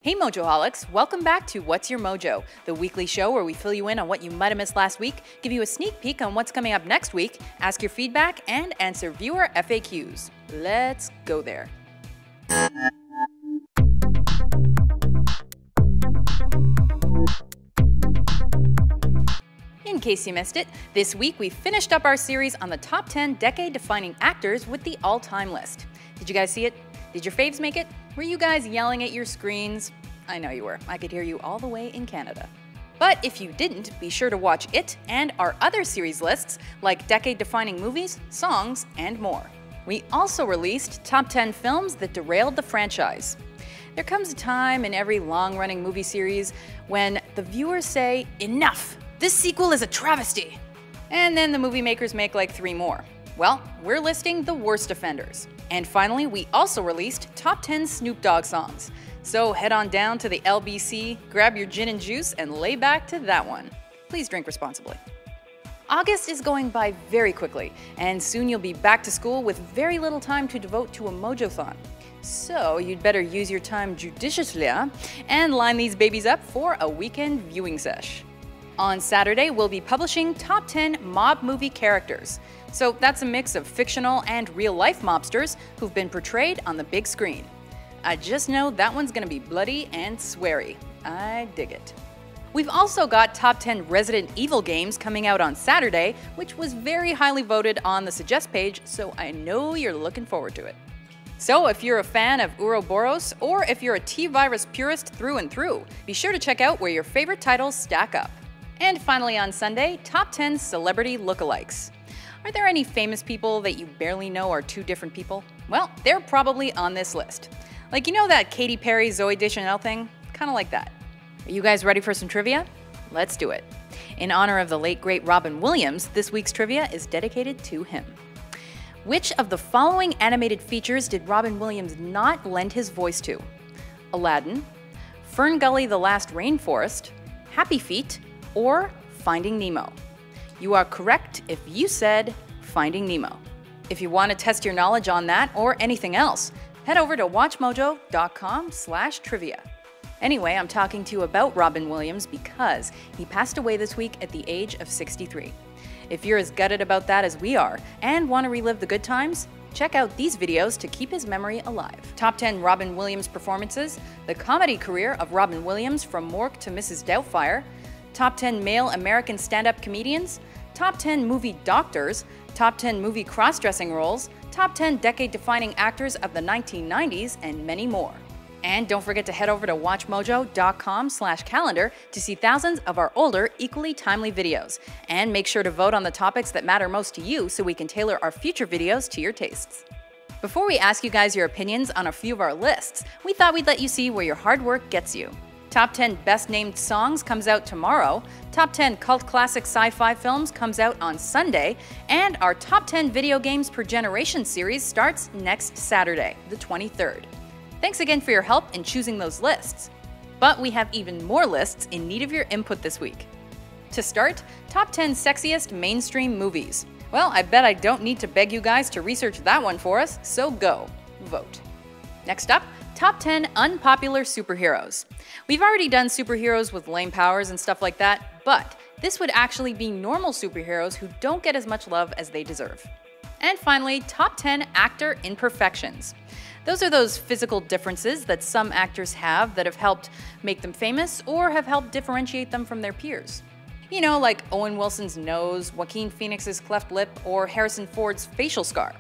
Hey Mojoholics, welcome back to What's Your Mojo, the weekly show where we fill you in on what you might have missed last week, give you a sneak peek on what's coming up next week, ask your feedback, and answer viewer FAQs. Let's go there. In case you missed it, this week we finished up our series on the top 10 decade-defining actors with the all-time list. Did you guys see it? Did your faves make it? Were you guys yelling at your screens? I know you were. I could hear you all the way in Canada. But if you didn't, be sure to watch it and our other series lists like decade-defining movies, songs, and more. We also released top 10 films that derailed the franchise. There comes a time in every long-running movie series when the viewers say, "Enough! This sequel is a travesty!" And then the movie makers make like 3 more. Well, we're listing the worst offenders. And finally, we also released top 10 Snoop Dogg songs. So head on down to the LBC, grab your gin and juice, and lay back to that one. Please drink responsibly. August is going by very quickly, and soon you'll be back to school with very little time to devote to a Mojothon. So you'd better use your time judiciously and line these babies up for a weekend viewing sesh. On Saturday, we'll be publishing top 10 mob movie characters. So that's a mix of fictional and real-life mobsters who've been portrayed on the big screen. I just know that one's gonna be bloody and sweary. I dig it. We've also got top 10 Resident Evil games coming out on Saturday, which was very highly voted on the Suggest page, so I know you're looking forward to it. So if you're a fan of Ouroboros, or if you're a T-Virus purist through and through, be sure to check out where your favorite titles stack up. And finally on Sunday, top 10 celebrity lookalikes. Are there any famous people that you barely know are 2 different people? Well, they're probably on this list. Like, you know that Katy Perry, Zooey Deschanel thing? Kinda like that. Are you guys ready for some trivia? Let's do it. In honor of the late great Robin Williams, this week's trivia is dedicated to him. Which of the following animated features did Robin Williams not lend his voice to? Aladdin, Fern Gully the Last Rainforest, Happy Feet, or Finding Nemo? You are correct if you said Finding Nemo. If you want to test your knowledge on that or anything else, head over to WatchMojo.com/trivia. Anyway, I'm talking to you about Robin Williams because he passed away this week at the age of 63. If you're as gutted about that as we are and want to relive the good times, check out these videos to keep his memory alive. Top 10 Robin Williams performances, the comedy career of Robin Williams from Mork to Mrs. Doubtfire, top 10 male American stand-up comedians, top 10 movie doctors, top 10 movie cross-dressing roles, top 10 decade-defining actors of the 1990s, and many more. And don't forget to head over to WatchMojo.com/calendar to see thousands of our older, equally timely videos. And make sure to vote on the topics that matter most to you so we can tailor our future videos to your tastes. Before we ask you guys your opinions on a few of our lists, we thought we'd let you see where your hard work gets you. Top 10 Best Named Songs comes out tomorrow, Top 10 Cult Classic Sci-Fi Films comes out on Sunday, and our Top 10 Video Games Per Generation series starts next Saturday, the 23rd. Thanks again for your help in choosing those lists. But we have even more lists in need of your input this week. To start, Top 10 Sexiest Mainstream Movies. Well, I bet I don't need to beg you guys to research that one for us, so go, vote. Next up, Top 10 Unpopular Superheroes. We've already done superheroes with lame powers and stuff like that, but this would actually be normal superheroes who don't get as much love as they deserve. And finally, Top 10 Actor Imperfections. Those are those physical differences that some actors have that have helped make them famous or have helped differentiate them from their peers. You know, like Owen Wilson's nose, Joaquin Phoenix's cleft lip, or Harrison Ford's facial scar.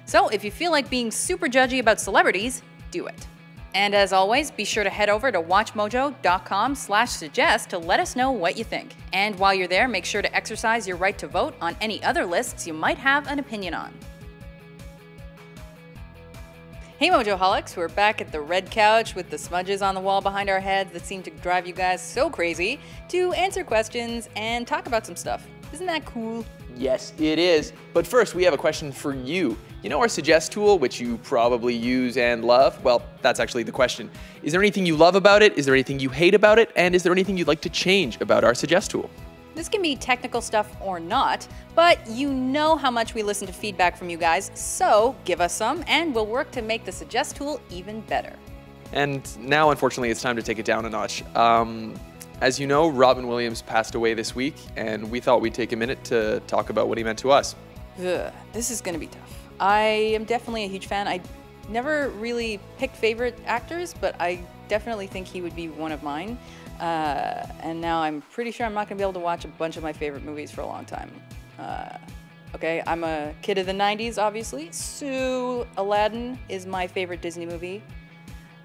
So if you feel like being super judgy about celebrities, do it. And as always, be sure to head over to WatchMojo.com/suggest to let us know what you think. And while you're there, make sure to exercise your right to vote on any other lists you might have an opinion on. Hey Mojoholics, we're back at the red couch with the smudges on the wall behind our heads that seem to drive you guys so crazy to answer questions and talk about some stuff. Isn't that cool? Yes, it is. But first, we have a question for you. You know our Suggest tool, which you probably use and love? Well, that's actually the question. Is there anything you love about it? Is there anything you hate about it? And is there anything you'd like to change about our Suggest tool? This can be technical stuff or not, but you know how much we listen to feedback from you guys, so give us some and we'll work to make the Suggest tool even better. And now, unfortunately, it's time to take it down a notch. As you know, Robin Williams passed away this week, and we thought we'd take a minute to talk about what he meant to us. Ugh, this is gonna be tough. I am definitely a huge fan. I never really picked favorite actors, but I definitely think he would be one of mine. And now I'm pretty sure I'm not gonna be able to watch a bunch of my favorite movies for a long time. Okay, I'm a kid of the 90s, obviously, so Aladdin is my favorite Disney movie.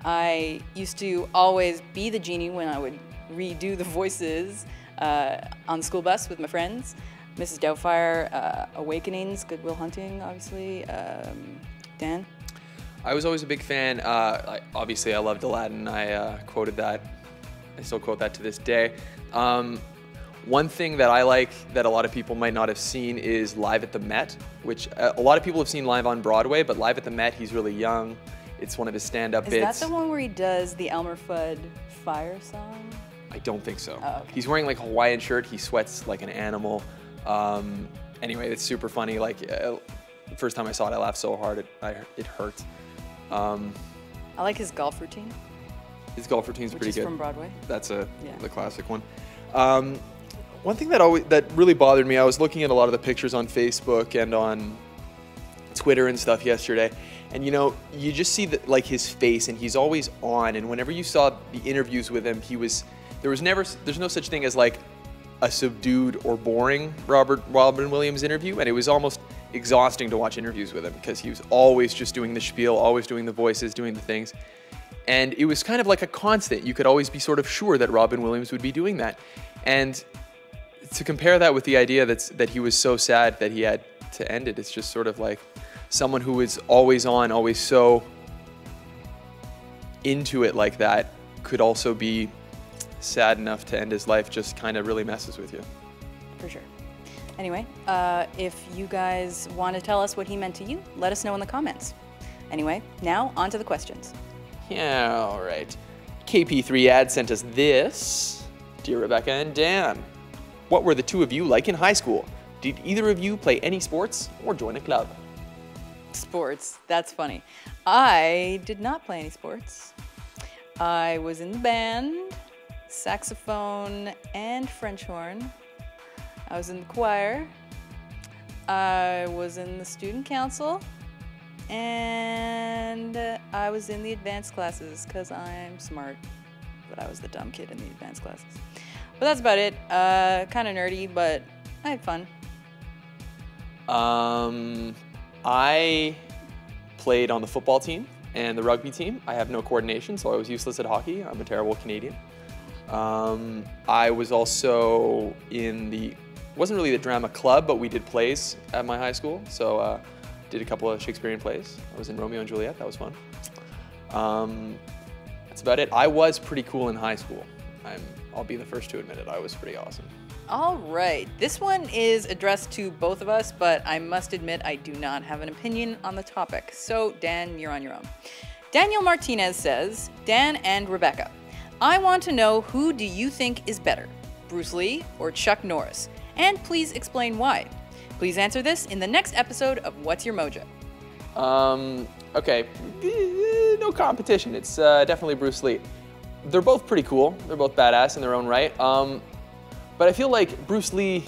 I used to always be the genie when I would redo the voices on the school bus with my friends. Mrs. Doubtfire, Awakenings, Good Will Hunting, obviously. Dan? I was always a big fan. Obviously, I loved Aladdin. I quoted that. I still quote that to this day. One thing that I like that a lot of people might not have seen is Live at the Met, which a lot of people have seen live on Broadway, but Live at the Met, he's really young. It's one of his stand-up bits. Is that the one where he does the Elmer Fudd fire song? I don't think so. Oh, okay. He's wearing like a Hawaiian shirt. He sweats like an animal. Anyway, it's super funny. Like the first time I saw it, I laughed so hard it hurt. I like his golf routine. His golf routine's pretty good. Which is from Broadway. That's the classic one. One thing that really bothered me, I was looking at a lot of the pictures on Facebook and on Twitter and stuff yesterday, and you just see like his face, and he's always on. And whenever you saw the interviews with him, there's no such thing as like a subdued or boring Robin Williams interview, and it was almost exhausting to watch interviews with him because he was always just doing the spiel, always doing the voices, doing the things. And it was kind of like a constant. You could always be sort of sure that Robin Williams would be doing that. And to compare that with the idea that he was so sad that he had to end it, it's just sort of like someone who is always on, always so into it like that could also be sad enough to end his life, just kind of really messes with you. For sure. Anyway, if you guys want to tell us what he meant to you, let us know in the comments. Anyway, now on to the questions. Yeah, all right. KP3 Ad sent us this. Dear Rebecca and Dan, what were the two of you like in high school? Did either of you play any sports or join a club? Sports, that's funny. I did not play any sports. I was in the band, saxophone and French horn. I was in the choir. I was in the student council. And I was in the advanced classes because I'm smart, but I was the dumb kid in the advanced classes. But that's about it. Kind of nerdy, but I had fun. I played on the football team and the rugby team. I have no coordination, so I was useless at hockey. I'm a terrible Canadian. I was also wasn't really the drama club, but we did plays at my high school. So did a couple of Shakespearean plays. I was in Romeo and Juliet. That was fun. That's about it. I was pretty cool in high school. I'll be the first to admit it. I was pretty awesome. All right. This one is addressed to both of us, but I must admit I do not have an opinion on the topic. So, Dan, you're on your own. Daniel Martinez says, Dan and Rebecca, I want to know, who do you think is better, Bruce Lee or Chuck Norris? And please explain why. Please answer this in the next episode of What's Your Mojo? Okay, no competition. It's definitely Bruce Lee. They're both pretty cool. They're both badass in their own right. But I feel like Bruce Lee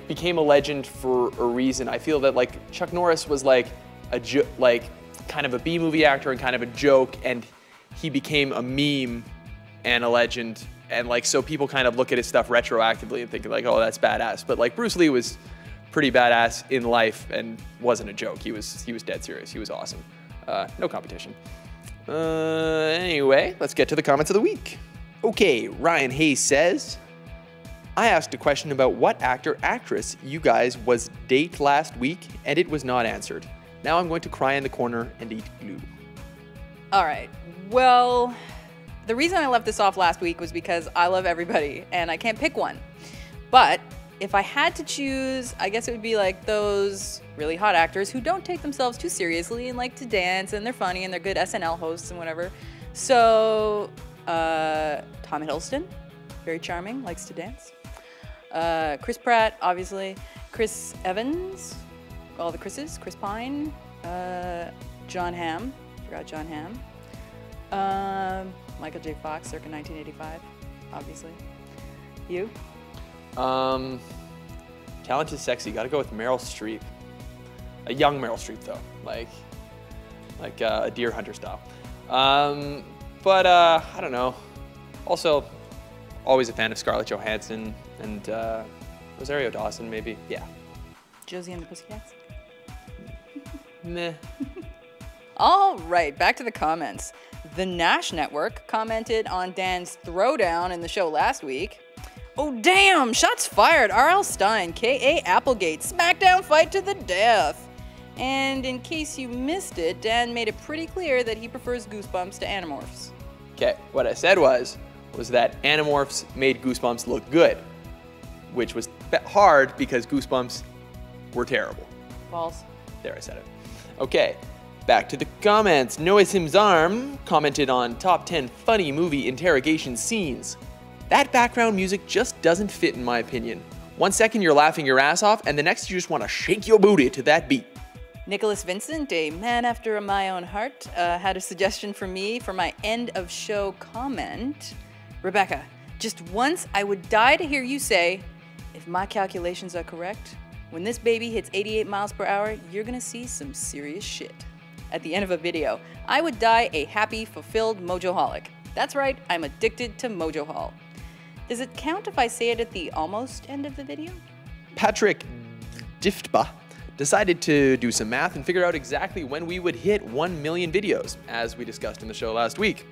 became a legend for a reason. I feel that Chuck Norris was kind of a B-movie actor and kind of a joke, and he became a meme and a legend. And so people kind of look at his stuff retroactively and think oh, that's badass. But Bruce Lee was pretty badass in life and wasn't a joke. He was dead serious. He was awesome. No competition. Anyway, let's get to the comments of the week. Okay, Ryan Hayes says, I asked a question about what actor, actress you guys was date last week, and it was not answered. Now I'm going to cry in the corner and eat glue. All right. Well, the reason I left this off last week was because I love everybody, and I can't pick one. But if I had to choose, I guess it would be those really hot actors who don't take themselves too seriously and like to dance, and they're funny, and they're good SNL hosts and whatever. So, Tom Hiddleston, very charming, likes to dance. Chris Pratt, obviously. Chris Evans, all the Chris's. Chris Pine. John Hamm, forgot John Hamm. Michael J. Fox, circa 1985, obviously. You? Talent is sexy. Got to go with Meryl Streep. A young Meryl Streep, though, like a Deer Hunter style. But I don't know. Also, always a fan of Scarlett Johansson and Rosario Dawson, maybe. Yeah. Josie and the Pussycats? Meh. All right, back to the comments. The Nash Network commented on Dan's throwdown in the show last week. Oh damn, shots fired, R.L. Stein, K.A. Applegate, SmackDown fight to the death. And in case you missed it, Dan made it pretty clear that he prefers Goosebumps to Animorphs. Okay, what I said was that Animorphs made Goosebumps look good, which was hard because Goosebumps were terrible. False. There, I said it. Okay, back to the comments. Noissimsarm commented on top 10 funny movie interrogation scenes. That background music just doesn't fit in my opinion. 1 second you're laughing your ass off, and the next you just want to shake your booty to that beat. Nicolas Vincent, a man after my own heart, had a suggestion for me for my end of show comment. Rebecca, just once I would die to hear you say, if my calculations are correct, when this baby hits 88 miles per hour, you're gonna see some serious shit. At the end of a video, I would die a happy, fulfilled Mojoholic. That's right, I'm addicted to Mojo Hall. Does it count if I say it at the almost end of the video? PatrickDFTBA decided to do some math and figure out exactly when we would hit 1 million videos, as we discussed in the show last week.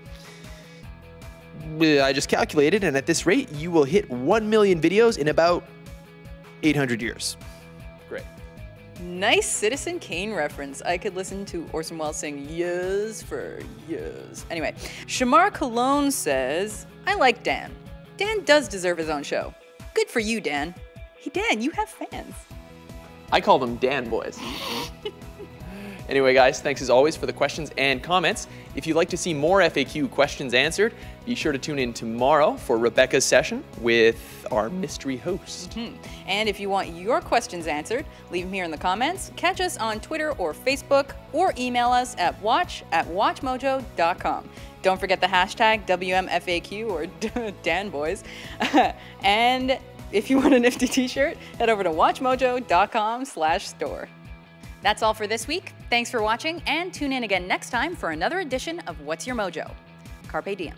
I just calculated, and at this rate, you will hit 1 million videos in about 800 years. Great. Nice Citizen Kane reference. I could listen to Orson Welles sing years for years. Anyway, Shamar Colon says, I like Dan. Dan does deserve his own show. Good for you, Dan. Hey, Dan, you have fans. I call them Dan boys. Anyway, guys, thanks as always for the questions and comments. If you'd like to see more FAQ questions answered, be sure to tune in tomorrow for Rebecca's session with our mystery host. And if you want your questions answered, leave them here in the comments, catch us on Twitter or Facebook, or email us at WatchMojo.com. Don't forget the hashtag WMFAQ or DanBoys. And if you want a nifty t-shirt, head over to WatchMojo.com/store. That's all for this week. Thanks for watching, and tune in again next time for another edition of What's Your Mojo? Carpe diem.